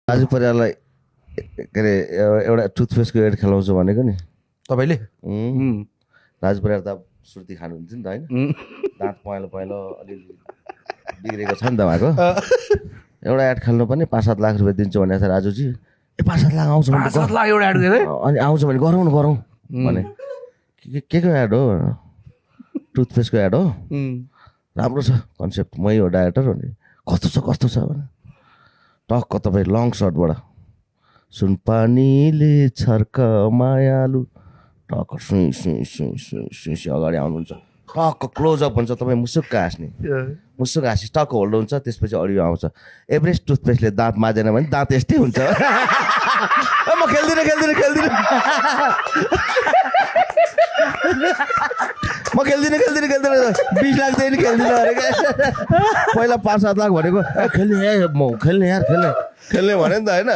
राजु परिवारलाई के अरे एउटा टुथपेस्टको एड खेलाउँछु भनेको नि तपाईँले राजु परिवार त सुर्ती खानुहुन्छ नि त होइन दाँत पहेँलो पहेँलो अलिअलि बिग्रेको छ नि त उहाँको एउटा एड खेल्नु पनि 5-7 लाख रुपियाँ दिन्छु भनेको छ राजुजी 5-7 लाख आउँछ भने 7 लाख एउटा एड गरे अनि आउँछ भने गरौँ भने के को एड हो टुथपेस्टको एड हो राम्रो छ कन्सेप्ट मै हो डाइरेक्टर हो नि कस्तो छ भने टक्क तपाईँ लङ सर्टबाट सुनपानीले छर्क मायालु टक्क सुई अगाडि आउनुहुन्छ टक्क क्लोजअप हुन्छ तपाईँ मुसुक्क हाँस्ने टक्क होल्ड हुन्छ त्यसपछि अडियो आउँछ एभरेस्ट टुथपेस्टले दाँत माझेन भने दाँत यस्तै हुन्छ म खेल्दिनँ म खेल्दिनँ 20 लाख चाहिँ खेल्दिनँ अरे क्या पहिला 5-7 लाख भनेको खेल्ने यार म खेल्ने भने नि त होइन